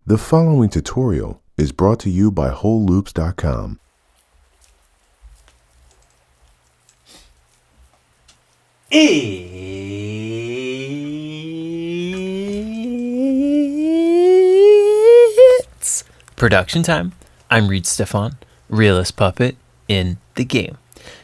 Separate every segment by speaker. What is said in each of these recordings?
Speaker 1: The following tutorial is brought to you by WholeLoops.com.
Speaker 2: It's production time. I'm Reid Stefan Realest Puppet in the game.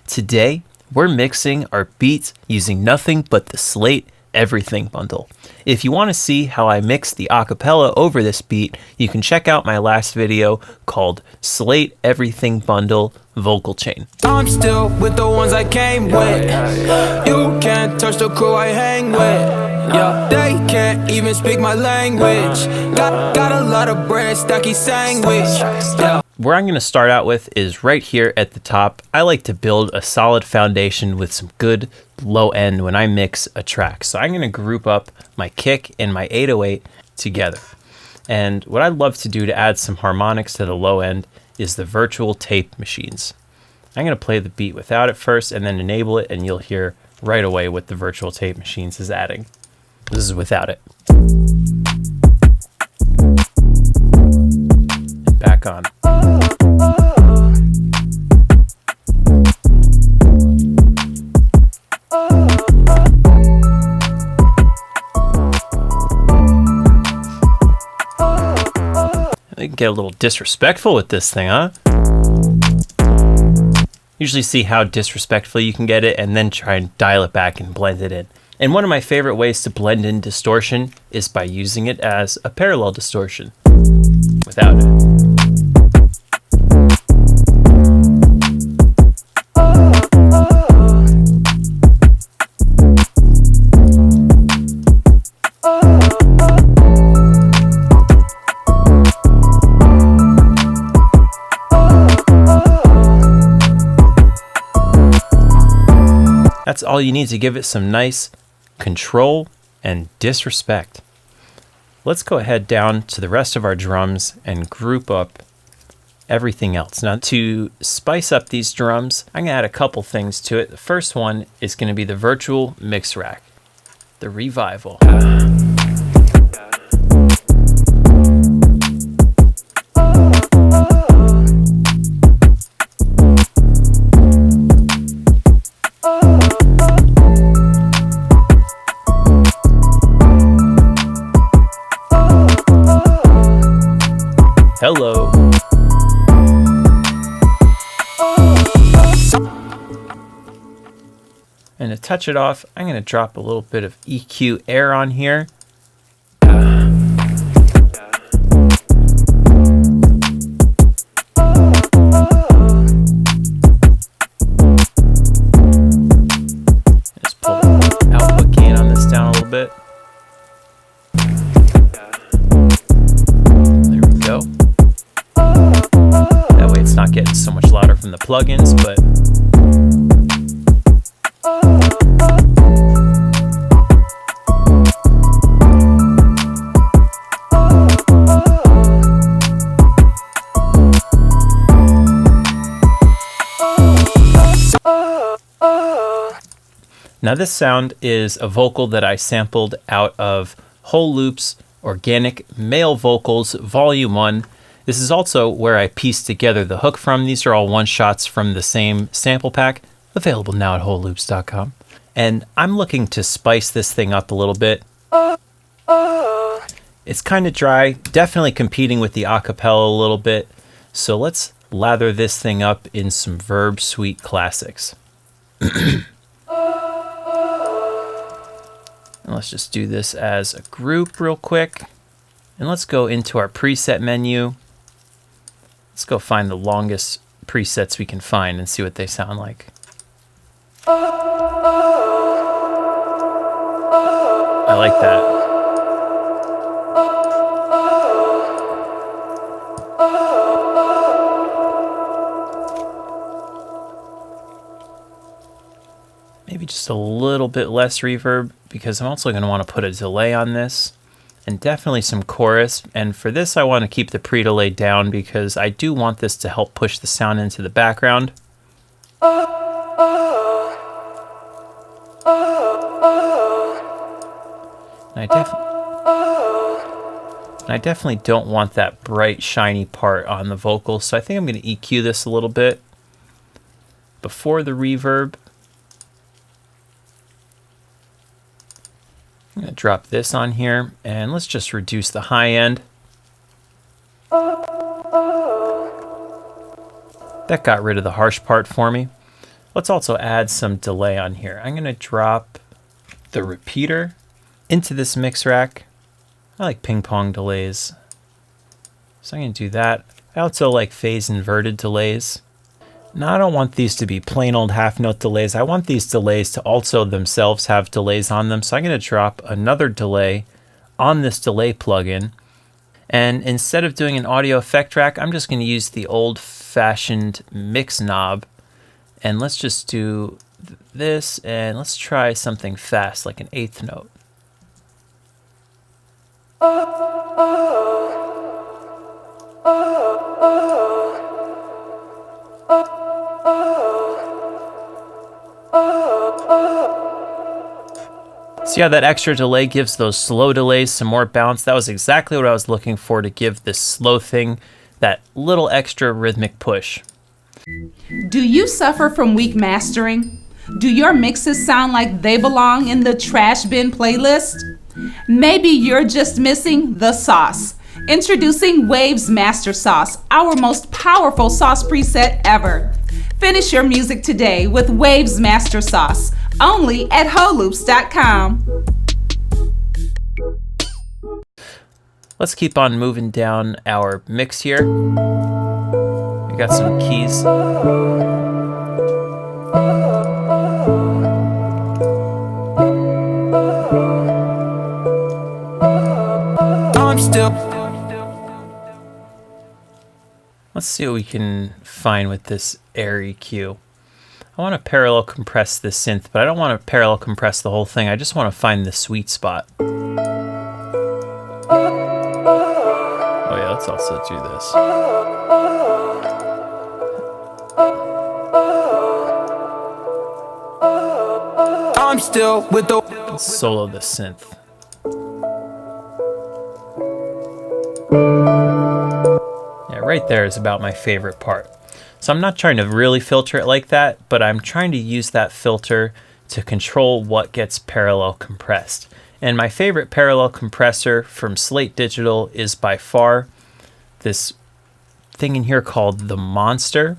Speaker 2: Today, we're mixing our beats using nothing but the Slate Everything bundle. If you want to see how I mix the acapella over this beat, you can check out my last video called Slate Everything Bundle Vocal Chain.
Speaker 3: I'm still with the ones I came with. You can't touch the crew I hang with. Yeah, they can't even speak my language. Got a lot of bread, stacky sandwich. Yeah.
Speaker 2: Where I'm going to start out with is right here at the top. I like to build a solid foundation with some good low end when I mix a track. So I'm going to group up my kick and my 808 together. And what I love to do to add some harmonics to the low end is the virtual tape machines. I'm going to play the beat without it first and then enable it, and you'll hear right away what the virtual tape machines is adding. This is without it. And back on. You can get a little disrespectful with this thing, huh? Usually see how disrespectful you can get it and then try and dial it back and blend it in. And one of my favorite ways to blend in distortion is by using it as a parallel distortion without it. That's all you need to give it some nice control and disrespect. Let's go ahead down to the rest of our drums and group up everything else. Now, to spice up these drums, I'm gonna add a couple things to it. The first one is gonna be the virtual mix rack, the Revival. Hello. And to touch it off, I'm going to drop a little bit of EQ air on here. Just pull the output gain on this down a little bit. There we go. That way it's not getting so much louder from the plugins, but now this sound is a vocal that I sampled out of Whole Loops Organic Male Vocals Volume 1. This is also where I pieced together the hook from. These are all one-shots from the same sample pack, available now at WholeLoops.com. And I'm looking to spice this thing up a little bit. It's kind of dry, definitely competing with the acapella a little bit. So let's lather this thing up in some Verb Suite classics. And let's just do this as a group real quick. And let's go into our preset menu. Let's go find the longest presets we can find and see what they sound like. I like that. Maybe just a little bit less reverb, because I'm also going to want to put a delay on this. And definitely some chorus. And for this, I want to keep the pre-delay down because I do want this to help push the sound into the background. And I And I definitely don't want that bright, shiny part on the vocals, so I think I'm going to EQ this a little bit before the reverb. I'm going to drop this on here, and let's just reduce the high end. That got rid of the harsh part for me. Let's also add some delay on here. I'm going to drop the repeater into this mix rack. I like ping pong delays, so I'm going to do that. I also like phase inverted delays. Now I don't want these to be plain old half note delays. I want these delays to also themselves have delays on them. So I'm going to drop another delay on this delay plugin. And instead of doing an audio effect track, I'm just going to use the old fashioned mix knob. And let's just do this, and let's try something fast, like an eighth note. See how that extra delay gives those slow delays some more bounce? That was exactly what I was looking for, to give this slow thing that little extra rhythmic push.
Speaker 4: Do you suffer from weak mastering? Do your mixes sound like they belong in the trash bin playlist? Maybe you're just missing the sauce. Introducing Waves Master Sauce, our most powerful sauce preset ever. Finish your music today with Waves Master Sauce, only at holoops.com.
Speaker 2: Let's keep on moving down our mix here. We got some keys.
Speaker 3: I'm still.
Speaker 2: Let's see what we can find with this air EQ. I want to parallel compress this synth, but I don't want to parallel compress the whole thing. I just want to find the sweet spot. Oh yeah, let's also do this.
Speaker 3: I'm still with the.
Speaker 2: Let's solo the synth. Yeah, right there is about my favorite part. So I'm not trying to really filter it like that, but I'm trying to use that filter to control what gets parallel compressed. And my favorite parallel compressor from Slate Digital is by far this thing in here called The Monster.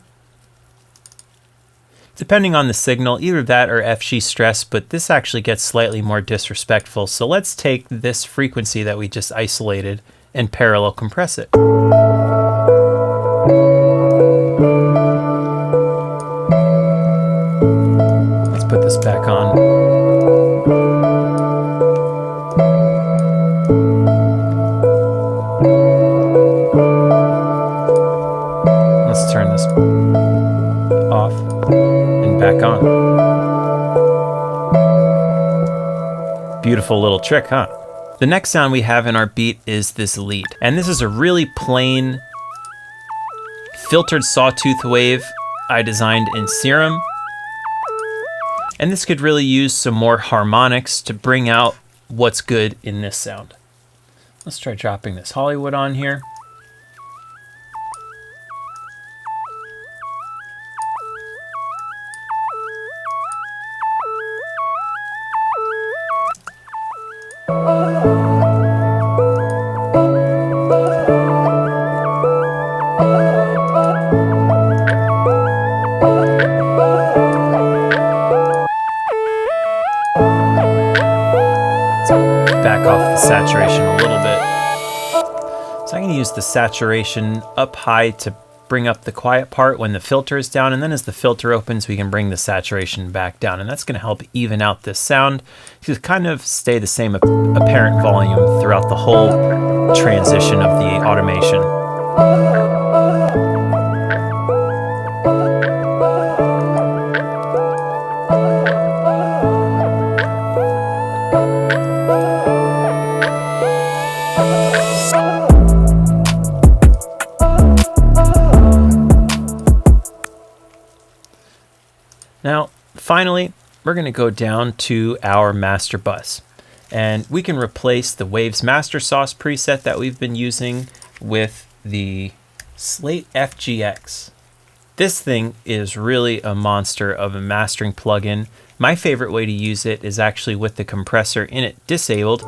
Speaker 2: Depending on the signal, either that or FG stress, but this actually gets slightly more disrespectful. So let's take this frequency that we just isolated and parallel compress it. Let's put this back on. Let's turn this off and back on. Beautiful little trick, huh? The next sound we have in our beat is this lead. And this is a really plain filtered sawtooth wave I designed in Serum. And this could really use some more harmonics to bring out what's good in this sound. Let's try dropping this Hollywood on here. Back off the saturation a little bit. So I'm going to use the saturation up high to bring up the quiet part when the filter is down, and then as the filter opens we can bring the saturation back down, and that's going to help even out this sound to kind of stay the same apparent volume throughout the whole transition of the automation. Now, finally, we're going to go down to our master bus. And we can replace the Waves Master Sauce preset that we've been using with the Slate FGX. This thing is really a monster of a mastering plugin. My favorite way to use it is actually with the compressor in it disabled.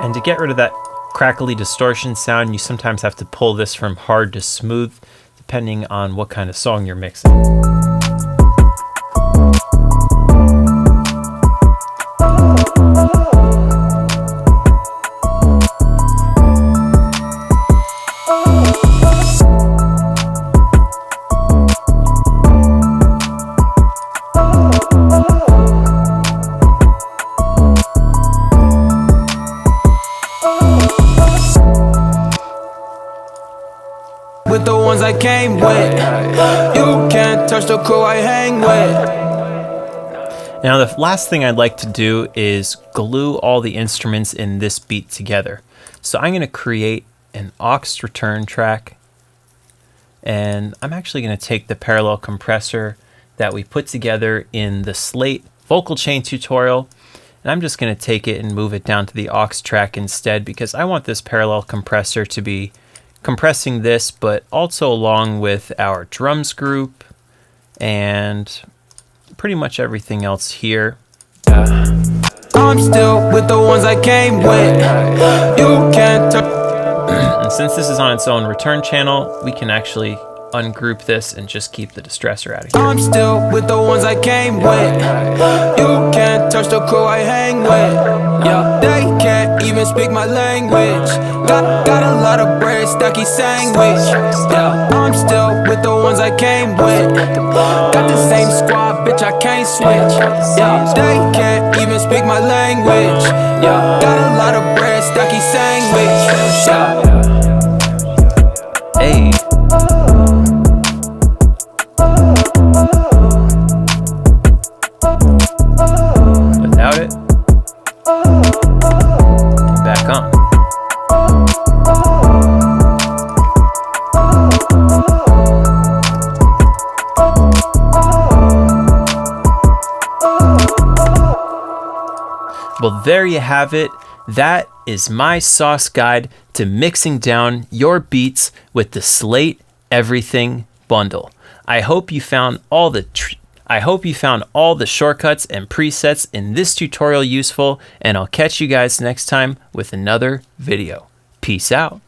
Speaker 2: And to get rid of that crackly distortion sound, you sometimes have to pull this from hard to smooth, depending on what kind of song you're mixing.
Speaker 3: With the ones I came with, you can't touch the crew I hang with.
Speaker 2: Now the last thing I'd like to do is glue all the instruments in this beat together. So I'm going to create an aux return track, and I'm actually going to take the parallel compressor that we put together in the Slate vocal chain tutorial, and I'm just going to take it and move it down to the aux track instead, because I want this parallel compressor to be compressing this, but also along with our drums group and pretty much everything else here.
Speaker 3: I'm still with the ones I came with. You can't touch.
Speaker 2: And since this is on its own return channel, we can actually ungroup this and just keep the distressor out of here.
Speaker 3: I'm still with the ones I came with. You can't touch the crew I hang with. Yeah, they can't even speak my language. Got a lot of bread, stacky sandwich. Yeah, I'm still with the ones I came with. Got the same squad, bitch, I can't switch. Yeah, they can't even speak my language. Yeah, got a lot of bread, stacky sandwich. Yeah.
Speaker 2: Hey. Without it, and back on. Well, there you have it. That is my sauce guide to mixing down your beats with the Slate Everything bundle. I hope you found all the shortcuts and presets in this tutorial useful, and I'll catch you guys next time with another video. Peace out.